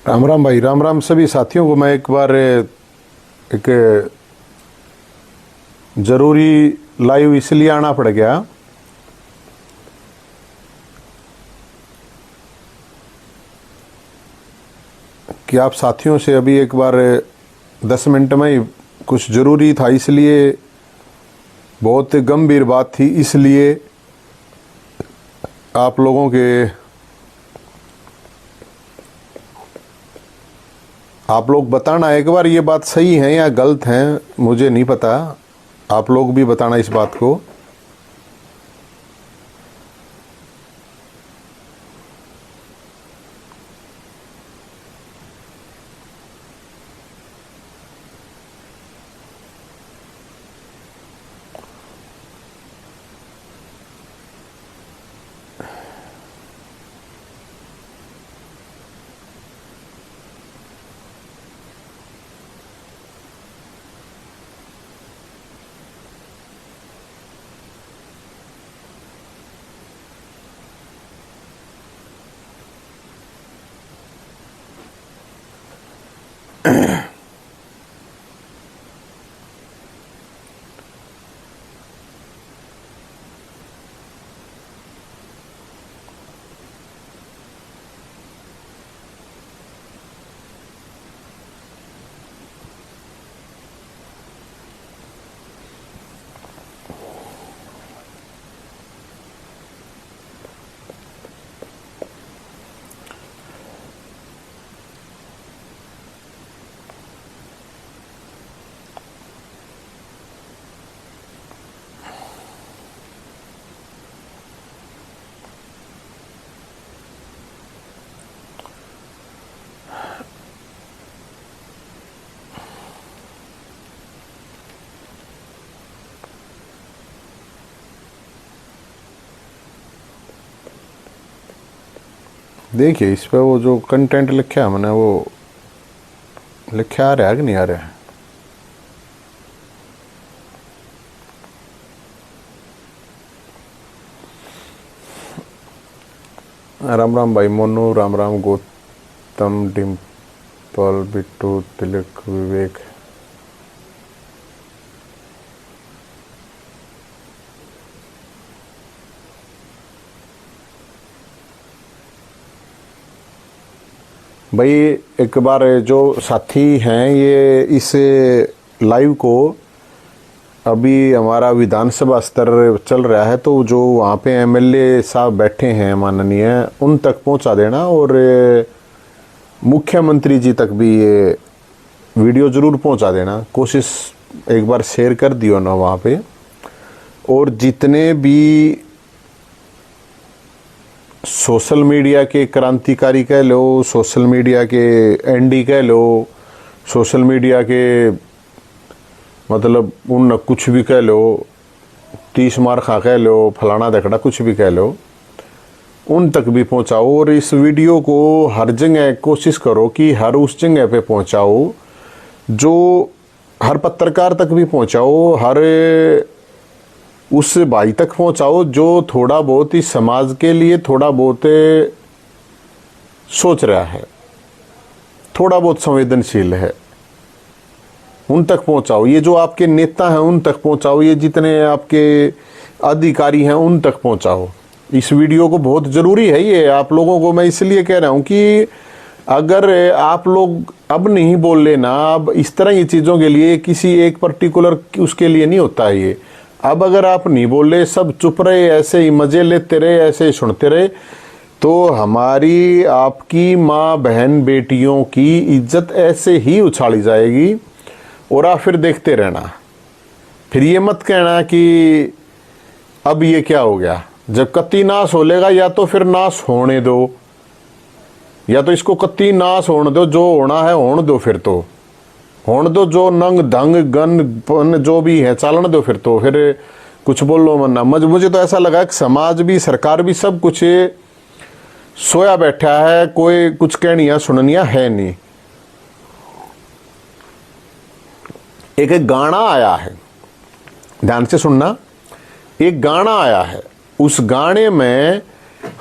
राम राम भाई, राम राम सभी साथियों को। मैं एक बार एक ज़रूरी लाइव इसलिए आना पड़ गया कि आप साथियों से अभी एक बार 10 मिनट में ही कुछ ज़रूरी था, इसलिए बहुत गंभीर बात थी, इसलिए आप लोगों के आप लोग बताना एक बार ये बात सही है या गलत है, मुझे नहीं पता। आप लोग भी बताना इस बात को। देखिए इस पे वो जो कंटेंट लिखा है मैंने, वो लिखा आ रहा है कि नहीं आ रहा है? राम राम भाई मोनू, राम राम गौतम, डिम्पल, बिट्टू, तिलक, विवेक। भाई एक बार जो साथी हैं ये इस लाइव को, अभी हमारा विधानसभा स्तर चल रहा है, तो जो वहाँ पे एमएलए साहब बैठे हैं माननीय, उन तक पहुँचा देना, और मुख्यमंत्री जी तक भी ये वीडियो ज़रूर पहुँचा देना। कोशिश एक बार शेयर कर दियो ना वहाँ पे। और जितने भी सोशल मीडिया के क्रांतिकारी कह लो, सोशल मीडिया के एंडी कह लो, सोशल मीडिया के मतलब उन कुछ भी कह लो, 30 मार खा कह लो, फलाना देखड़ा कुछ भी कह लो, उन तक भी पहुंचाओ। और इस वीडियो को हर जगह कोशिश करो कि हर उस जगह पे पहुंचाओ, जो हर पत्रकार तक भी पहुंचाओ, हर उस भाई तक पहुंचाओ जो थोड़ा बहुत इस समाज के लिए थोड़ा बहुत सोच रहा है, थोड़ा बहुत संवेदनशील है, उन तक पहुंचाओ। ये जो आपके नेता हैं उन तक पहुंचाओ, ये जितने आपके अधिकारी हैं उन तक पहुंचाओ। इस वीडियो को बहुत ज़रूरी है ये आप लोगों को। मैं इसलिए कह रहा हूं कि अगर आप लोग अब नहीं बोल लेना, अब इस तरह की चीज़ों के लिए किसी एक पर्टिकुलर उसके लिए नहीं होता है ये। अब अगर आप नहीं बोले, सब चुप रहे, ऐसे ही मजे लेते रहे, ऐसे ही सुनते रहे, तो हमारी आपकी माँ बहन बेटियों की इज्जत ऐसे ही उछाली जाएगी। और आप फिर देखते रहना, फिर ये मत कहना कि अब ये क्या हो गया। जब कत्ती नाश हो लेगा, या तो फिर नाश होने दो, या तो इसको कत्ती नाश होने दो, जो होना है होने दो, फिर तो होने दो, जो नंग ढंग गन पन जो भी है चालन दो, फिर तो फिर कुछ बोलो मना। मुझे तो ऐसा लगा कि समाज भी, सरकार भी, सब कुछ सोया बैठा है, कोई कुछ कहनिया सुननिया है नहीं। एक गाना आया है, ध्यान से सुनना, एक गाना आया है, उस गाने में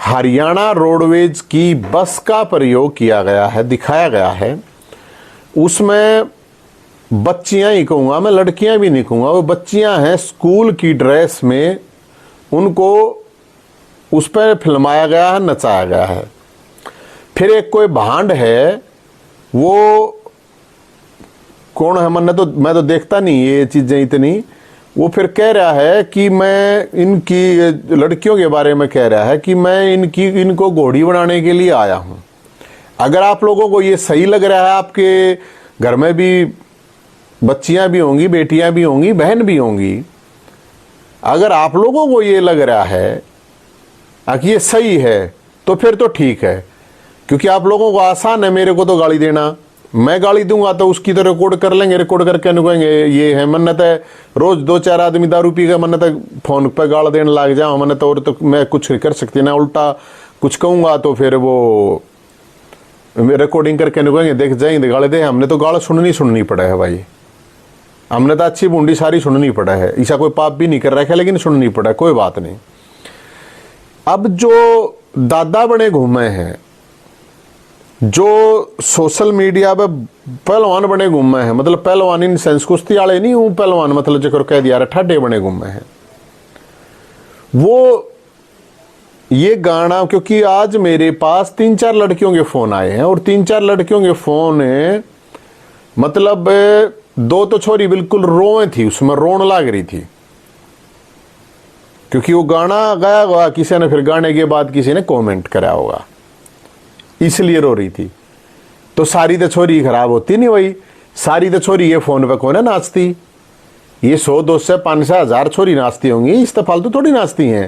हरियाणा रोडवेज की बस का प्रयोग किया गया है, दिखाया गया है। उसमें बच्चियां ही कहूंगा मैं, लड़कियां भी नहीं कहूंगा, वो बच्चियां हैं स्कूल की ड्रेस में, उनको उस पर फिल्माया गया है, नचाया गया है। फिर एक कोई भांड है, वो कौन है, मैं तो देखता नहीं ये चीजें इतनी, वो फिर कह रहा है कि मैं इनकी लड़कियों के बारे में कह रहा है कि मैं इनको घोड़ी बनाने के लिए आया हूं। अगर आप लोगों को ये सही लग रहा है, आपके घर में भी बच्चियां भी होंगी, बेटियां भी होंगी, बहन भी होंगी, अगर आप लोगों को ये लग रहा है कि ये सही है तो फिर तो ठीक है, क्योंकि आप लोगों को आसान है मेरे को तो गाली देना। मैं गाली दूंगा तो उसकी तो रिकॉर्ड कर लेंगे, रिकॉर्ड करके कहेंगे ये है। मन्नत है रोज 2-4 आदमी दारू पी के मन्नत है फोन पे गाल देने लग जाओ मन्नत, और तो मैं कुछ नहीं कर सकती ना, उल्टा कुछ कहूंगा तो फिर वो रिकॉर्डिंग करके कहेंगे देख जाएंगे गाली दे। हमने तो गाल सुननी पड़ा है भाई, हमने तो अच्छी बूंदी सारी सुननी पड़ा है, ऐसा कोई पाप भी नहीं कर रखा लेकिन सुननी पड़ा है, कोई बात नहीं। अब जो दादा बने घूमे हैं, जो सोशल मीडिया पे पहलवान बने घूमे हैं, मतलब पहलवान इन सेंस कुश्ती वाले नहीं हूं, पहलवान मतलब जो कह दिया ठाडे बने घूमे हैं, वो ये गाना, क्योंकि आज मेरे पास 3-4 लड़कियों के फोन आए हैं, और 3-4 लड़कियों के फोन मतलब 2 तो छोरी बिल्कुल रोए थी, उसमें रोन लग रही थी, क्योंकि वो गाना गाया हुआ किसी ने, फिर गाने के बाद किसी ने कमेंट करा होगा, इसलिए रो रही थी। तो सारी तो छोरी खराब होती नहीं वही, सारी तो छोरी ये फोन पे कौन है नाचती, ये 100-200 500 1000 छोरी नाचती होंगी, इस तो फालतू थोड़ी नाचती हैं।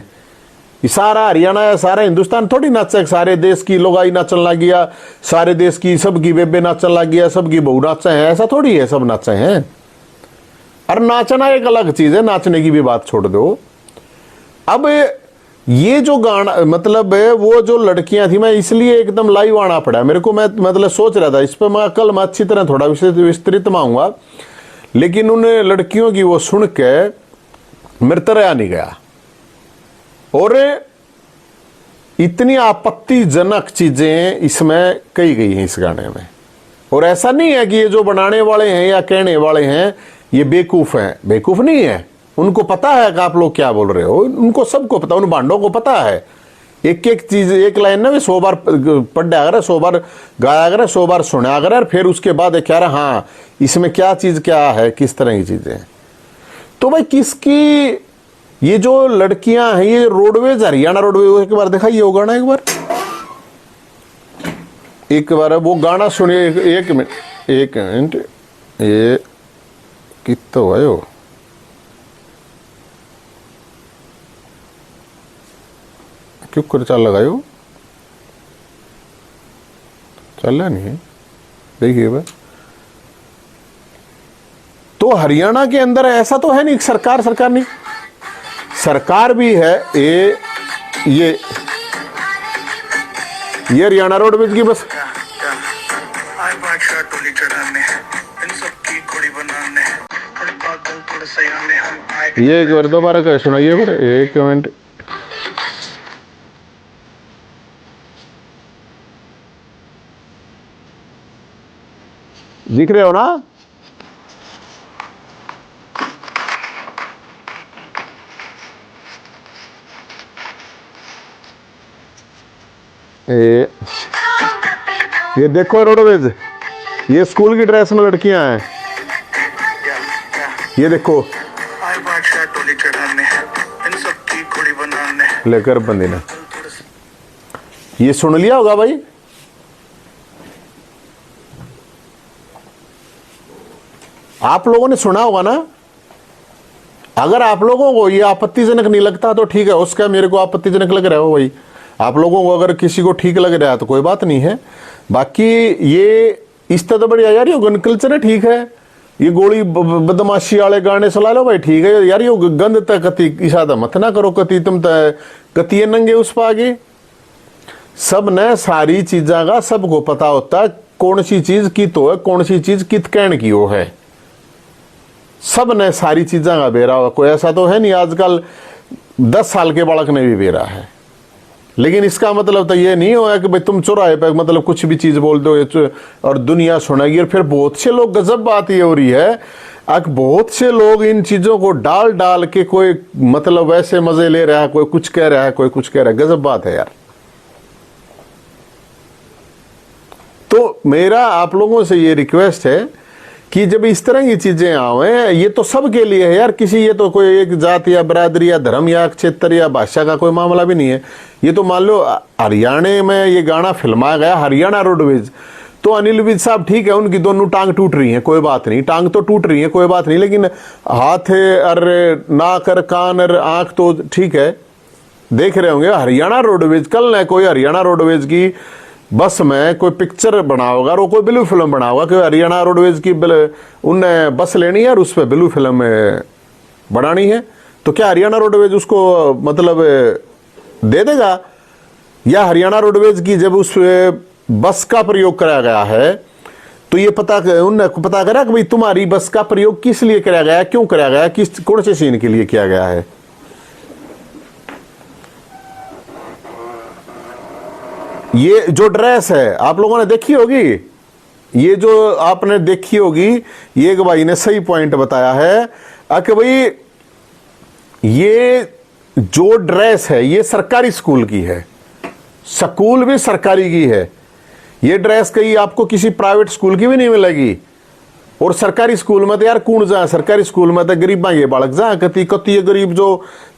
ये सारा हरियाणा या सारा हिंदुस्तान थोड़ी नाचे, सारे देश की लोगाई नाचन लग गया, सारे देश की सबकी बेबे नाचन लग गया, सबकी बहू नाचे हैं, ऐसा थोड़ी है सब नाचे हैं। और नाचना एक अलग चीज है, नाचने की भी बात छोड़ दो। अब ये जो गाना मतलब वो जो लड़कियां थी, मैं इसलिए एकदम लाइव आना पड़ा मेरे को, मैं मतलब सोच रहा था इस पर मैं कल मैं अच्छी तरह थोड़ा विस्तृत में आऊंगा, लेकिन उन लड़कियों की वो सुन के मेरे तरह नहीं गया। और इतनी आपत्तिजनक चीजें इसमें कही गई हैं इस गाने में, और ऐसा नहीं है कि ये जो बनाने वाले हैं या कहने वाले हैं ये बेवकूफ हैं, बेवकूफ नहीं है, उनको पता है कि आप लोग क्या बोल रहे हो, उनको सबको पता, उन भांडों को पता है। एक एक चीज एक लाइन ना 100 बार पढ़ा अगर 100 बार गाया अगर 100 बार सुना अगर, फिर उसके बाद क्या रहा हाँ इसमें क्या चीज क्या है, किस तरह की चीजें। तो भाई किसकी ये जो लड़कियां हैं, ये रोडवेज हरियाणा रोडवेज, एक बार दिखाइए वो गाना, एक बार वो गाना सुनिए। एक मिनट ये कितना हुआ यो, क्यों कर चल लगायो, चल रहा नहीं है, देखिए भाई। तो हरियाणा के अंदर ऐसा तो है नहीं, सरकार नहीं, सरकार भी है। ये हरियाणा रोडवेज की बस ये एक बार दोबारा कह सुनाइए, एक मिनट। दिख रहे हो ना? ये देखो रोडवेज, ये स्कूल की ड्रेस में लड़कियां हैं, ये देखो लेकर बंदी ने, ये सुन लिया होगा भाई। आप लोगों ने सुना होगा ना। अगर आप लोगों को ये आपत्तिजनक नहीं लगता तो ठीक है, उसका मेरे को आपत्तिजनक लग रहा है भाई। आप लोगों को अगर किसी को ठीक लग रहा है तो कोई बात नहीं है। बाकी ये इस तरह तो बढ़िया यार, ये गन कल्चर है, ठीक है। ये गोली बदमाशी वाले गाने चला लो भाई, ठीक है यार। ये गंद तक कति इशादा मत ना करो, कति तुम कति नंगे उस पर आगे। सब ने सारी चीजा का सबको पता होता है, कौन सी चीज कित हो है, कौन सी चीज कित कहन की हो है। सब ने सारी चीजा का बेरा हुआ, कोई ऐसा तो है नहीं आजकल 10 साल के बालक ने भी बेरा है। लेकिन इसका मतलब तो ये नहीं होगा कि भाई तुम चौराहे पे मतलब कुछ भी चीज बोल दो और दुनिया सुनेगी। और फिर बहुत से लोग, गजब बात ये हो रही है, बहुत से लोग इन चीजों को डाल डाल के कोई मतलब वैसे मजे ले रहा है, कोई कुछ कह रहा है, कोई कुछ कह रहा है। गजब बात है यार। तो मेरा आप लोगों से ये रिक्वेस्ट है कि जब इस तरह की चीजें आवे, ये तो सबके लिए है यार, किसी ये तो कोई एक जात या बरादरी या धर्म या क्षेत्र या भाषा का कोई मामला भी नहीं है। ये तो मान लो हरियाणा में ये गाना फिल्माया गया, हरियाणा रोडवेज, तो अनिल विज साहब ठीक है, उनकी दोनों टांग टूट रही है, कोई बात नहीं, टांग तो टूट रही है, कोई बात नहीं, लेकिन हाथ और नाक और कान और आंख तो ठीक है। देख रहे होंगे हरियाणा रोडवेज, कल न कोई हरियाणा रोडवेज की बस में कोई पिक्चर बना होगा और कोई ब्लू फिल्म बना होगा कि हरियाणा रोडवेज की उनने बस लेनी है और उस पर ब्लू फिल्म बनानी है, तो क्या हरियाणा रोडवेज उसको मतलब दे देगा? या हरियाणा रोडवेज की जब उस बस का प्रयोग कराया गया है तो ये उनने पता करा कि भाई तुम्हारी बस का प्रयोग किस लिए कराया गया है, क्यों कराया गया है, किस कौन से सीन के लिए किया गया है? ये जो ड्रेस है आप लोगों ने देखी होगी, ये जो आपने देखी होगी, ये एक भाई ने सही पॉइंट बताया है कि भाई ये जो ड्रेस है ये सरकारी स्कूल की है, स्कूल भी सरकारी की है। ये ड्रेस कहीं आपको किसी प्राइवेट स्कूल की भी नहीं मिलेगी। और सरकारी स्कूल में तो यार कौन जा, सरकारी स्कूल में तो गरीबा ये बालक जा, कति कति गरीब जो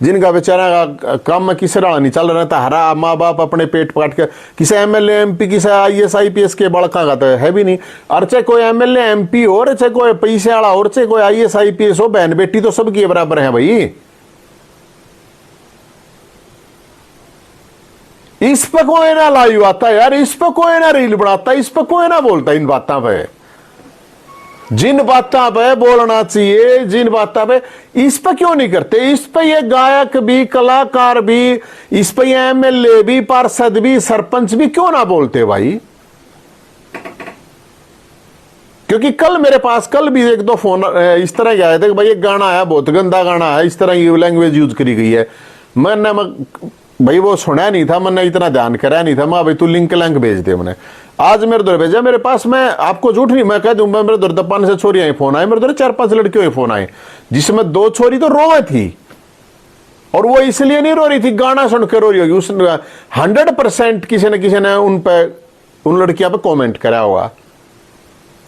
जिनका बेचारा काम में किसी रहा नहीं चल रहा था, हरा माँ बाप अपने पेट पाट के, किसी एमएलए एमपी किसी आईएएस आईपीएस के बालका का तो है भी नहीं। और चाहे कोई एमएलए एमपी हो, और चाहे कोई पैसे वाला हो, चाहे कोई आईएएस आईपीएस हो, बहन बेटी तो सबकी बराबर है भाई। इस पर कोई ना लाइव आता यार, इस पर कोई ना रील बनाता, इस पर कोई ना बोलता इन बातों पे। जिन बातों पे बोलना चाहिए, जिन बातों पे, इस पे क्यों नहीं करते? इस पे ये गायक भी, कलाकार भी, इस पे ये एमएलए भी, पार्षद भी, सरपंच भी क्यों ना बोलते भाई? क्योंकि कल मेरे पास कल भी एक दो फोन इस तरह के आए थे कि भाई एक गाना आया, बहुत गंदा गाना है, इस तरह की लैंग्वेज यूज करी गई है। मैंने भाई वो सुना नहीं था, मैंने इतना ध्यान करा नहीं था। मैं भाई तू लिंक भेज दे, मैंने आज मेरे दौर भेजा मेरे पास। मैं आपको झूठ नहीं मैं कह दूं, मेरे दौर 5 से छोरियां फोन आए, मेरे दौर 4-5 लड़कियों फोन आए, जिसमें 2 छोरी तो रोए थी। और वो इसलिए नहीं रो रही थी गाना सुन के रो रही होगी, उसने 100% किसी न किसी ने उन लड़कियों पे कमेंट करा होगा।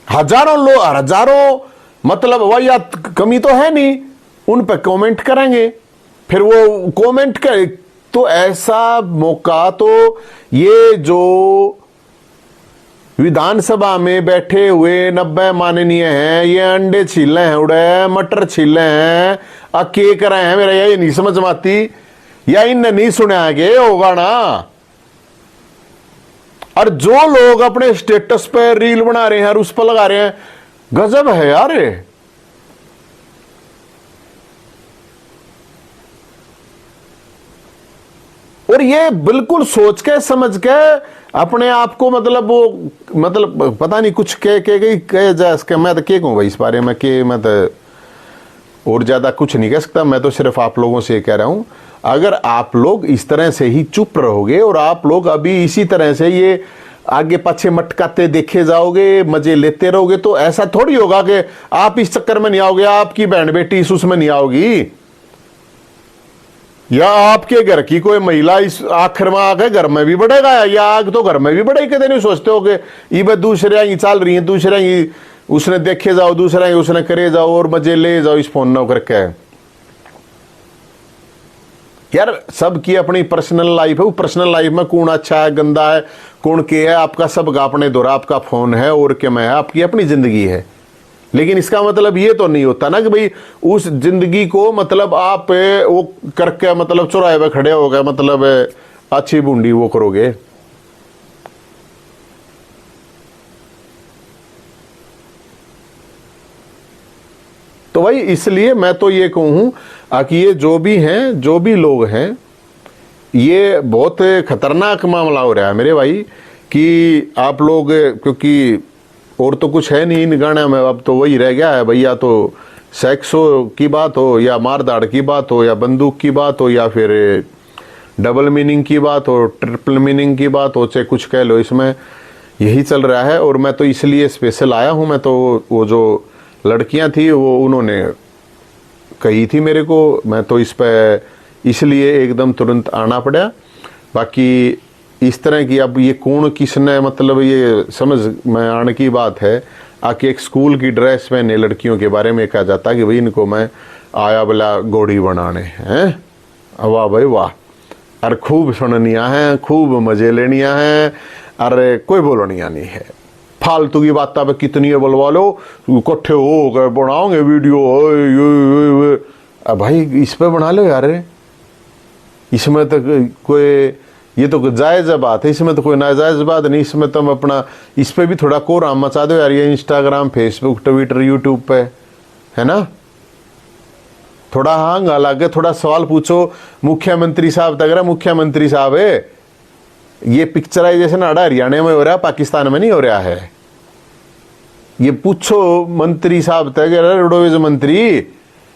हजारों मतलब वही कमी तो है नहीं, उन पे कमेंट करेंगे, फिर वो कमेंट कर, तो ऐसा मौका तो ये जो विधानसभा में बैठे हुए 90 माननीय हैं, ये अंडे छीले हैं, उड़े मटर छीले हैं, के कर रहे हैं, मेरा ये नहीं समझ में आती, या इनने नहीं सुना के होगा ना। और जो लोग अपने स्टेटस पे रील बना रहे हैं और उस पर लगा रहे हैं, गजब है यार। और ये बिल्कुल सोच के समझ के अपने आप को मतलब वो मतलब पता नहीं कुछ कह जा इसके, मैं तो क्या कहूँ भाई इस बारे में कि मैं तो और ज्यादा कुछ नहीं कह सकता। मैं तो सिर्फ आप लोगों से कह रहा हूं, अगर आप लोग इस तरह से ही चुप रहोगे और आप लोग अभी इसी तरह से ये आगे पीछे मटकाते देखे जाओगे, मजे लेते रहोगे, तो ऐसा थोड़ी होगा कि आप इस चक्कर में नहीं आओगे, आपकी बहन बेटी इस उसमें नहीं आओगी, या आपके घर की कोई महिला इस आखिर में आके घर में भी बढ़ेगा, या आग तो घर में भी बढ़ेगी। कहते नहीं सोचते हो कि ये दूसरे ही चल रही है, दूसरे ही उसने देखे जाओ, दूसरा ही उसने करे जाओ और मजे ले जाओ इस फोन न करके। यार सबकी अपनी पर्सनल लाइफ है, वो पर्सनल लाइफ में कौन अच्छा है गंदा है, कौन के है, आपका सबका अपने दौरा, आपका फोन है और क्या मैं है, आपकी अपनी जिंदगी है। लेकिन इसका मतलब ये तो नहीं होता ना कि भाई उस जिंदगी को मतलब आप वो करके मतलब चौराहे पे खड़े हो गए मतलब अच्छी बूंदी वो करोगे। तो भाई इसलिए मैं तो ये कहूं कि ये जो भी हैं, जो भी लोग हैं, ये बहुत खतरनाक मामला हो रहा है मेरे भाई, कि आप लोग, क्योंकि और तो कुछ है नहीं इन गाने में, अब तो वही रह गया है भैया, तो सेक्स की बात हो या मारदाड़ की बात हो या बंदूक की बात हो या फिर डबल मीनिंग की बात हो, ट्रिपल मीनिंग की बात हो, चाहे कुछ कह लो, इसमें यही चल रहा है। और मैं तो इसलिए स्पेशल आया हूँ। मैं तो वो जो लड़कियां थी वो उन्होंने कही थी मेरे को, मैं तो इस पे इसलिए एकदम तुरंत आना पड़ा। बाकी इस तरह की अब ये कौन किसने मतलब ये समझ में आने की बात है। आके एक स्कूल की ड्रेस पहने लड़कियों के बारे में कहा जाता कि भाई इनको मैं आया बोला घोड़ी बनाने हैं। वाह भाई वाह, अरे खूब सुननिया है, खूब मजे लेनिया है, अरे कोई बोलनिया नहीं है। फालतू की बात पे कितनी बोलवा लो, इकट्ठे हो गए बनाओगे वीडियो। अब भाई इस पे बना लो यार, इसमें तो कोई ये तो जायज बात है, इसमें तो कोई नाजायज बात नहीं। इसमें तुम अपना इस पे भी थोड़ा कोराम मचा दो यार। ये इंस्टाग्राम, फेसबुक, ट्विटर, यूट्यूब पे है ना, थोड़ा हाँ लगे, थोड़ा सवाल पूछो। मुख्यमंत्री साहब तक रहा, मुख्यमंत्री साहब है, ये पिक्चराइजेशन आड़ा हरियाणा में हो रहा है, पाकिस्तान में नहीं हो रहा है। ये पूछो मंत्री साहब तक, रोडवेज मंत्री,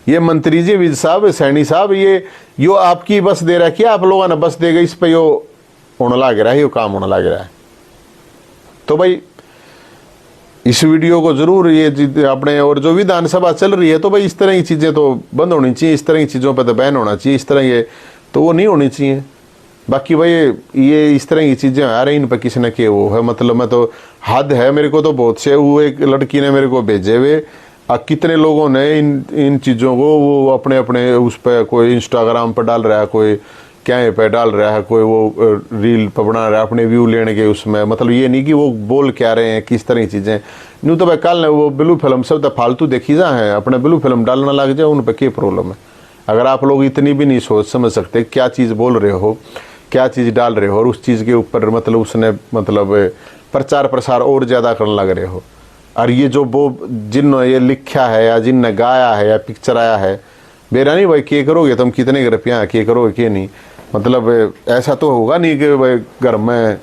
ये मंत्री जी विज साहब, सैनी साहब, ये यो आपकी बस दे रहा है क्या? आप लोगों ने बस देगा इस पे यो होने लग रहा है, यो काम होने लग रहा है। तो भाई इस वीडियो को जरूर ये अपने, और जो विधानसभा चल रही है तो भाई इस तरह की चीजें तो बंद होनी चाहिए, इस तरह की चीजों पर तो बैन होना चाहिए, इस तरह ये तो वो नहीं होनी चाहिए। बाकी भाई ये इस तरह की चीजें आ रही, इन पर किसी ने के वो है, मतलब मैं तो हद है मेरे को तो बहुत से। वो एक लड़की ने मेरे को भेजे हुए, कितने लोगों ने इन चीज़ों को वो अपने अपने उस पर, कोई इंस्टाग्राम पर डाल रहा है, कोई क्या पे डाल रहा है, कोई वो रील पर बना रहा है अपने व्यू लेने के उसमें। मतलब ये नहीं कि वो बोल क्या रहे हैं, किस तरह की चीज़ें। न्यू तो भाई कल वो ब्लू फिल्म सब तो फालतू देखी जा है, अपने ब्लू फिल्म डालना लग जाए, उन पर क्या प्रॉब्लम है। अगर आप लोग इतनी भी नहीं सोच समझ सकते क्या चीज़ बोल रहे हो, क्या चीज़ डाल रहे हो, और उस चीज़ के ऊपर मतलब उसने मतलब प्रचार प्रसार और ज़्यादा करने लग रहे हो। और ये जो वो जिन्होंने ये लिखा है या जिनने गाया है या पिक्चर आया है, बेरा नहीं भाई क्या करोगे तुम, कितने के रुपया क्या करोगे क्या नहीं। मतलब ऐसा तो होगा नहीं कि भाई घर में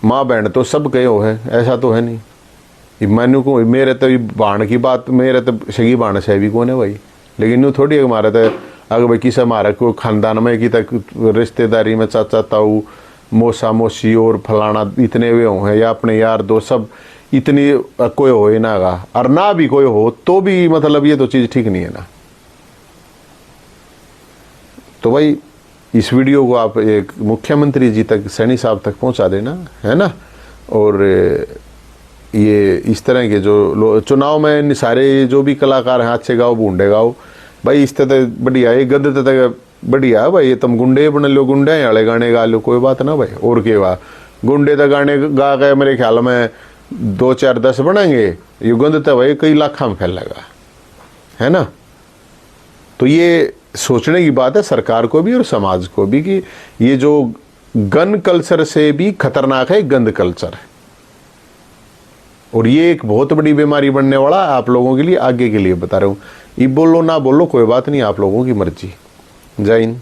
माँ बहन तो सब गए हो है, ऐसा तो है नहीं। मैनू को मेरे तो बाण की बात, मेरे तो सगी बाण से भी कौन है भाई, लेकिन यूँ थोड़ी हमारे तो अगर भाई किसी हमारा कोई खानदान में की तक रिश्तेदारी में चाचा ताऊ मौसा मौसी और फलाना इतने वे हो हैं, या अपने यार दोस्त सब इतनी कोई हो ही ना गा, और ना भी कोई हो तो भी मतलब ये तो चीज़ ठीक नहीं है ना। तो भाई इस वीडियो को आप एक मुख्यमंत्री जी तक, सैनी साहब तक पहुंचा देना, है ना। और ये इस तरह के जो चुनाव में सारे जो भी कलाकार हैं, अच्छे गाओ बूंदे गाओ भाई, इस तरह बढ़िया है, गद तक बढ़िया भाई। ये तुम गुंडे बन लो, गुंडे वाले गाने गा लो, कोई बात ना भाई। और के वा गुंडे तो गाने गा गए मेरे ख्याल में 2 4 10 बनेंगे, ये गंद तो भाई कई लाखों में फैलेगा, है ना। तो ये सोचने की बात है सरकार को भी और समाज को भी कि ये जो गन कल्चर से भी खतरनाक है गंद कल्चर है, और ये एक बहुत बड़ी बीमारी बनने वाला आप लोगों के लिए, आगे के लिए बता रहा हूँ। ये बोलो ना बोलो कोई बात नहीं, आप लोगों की मर्जी। जय हिंद।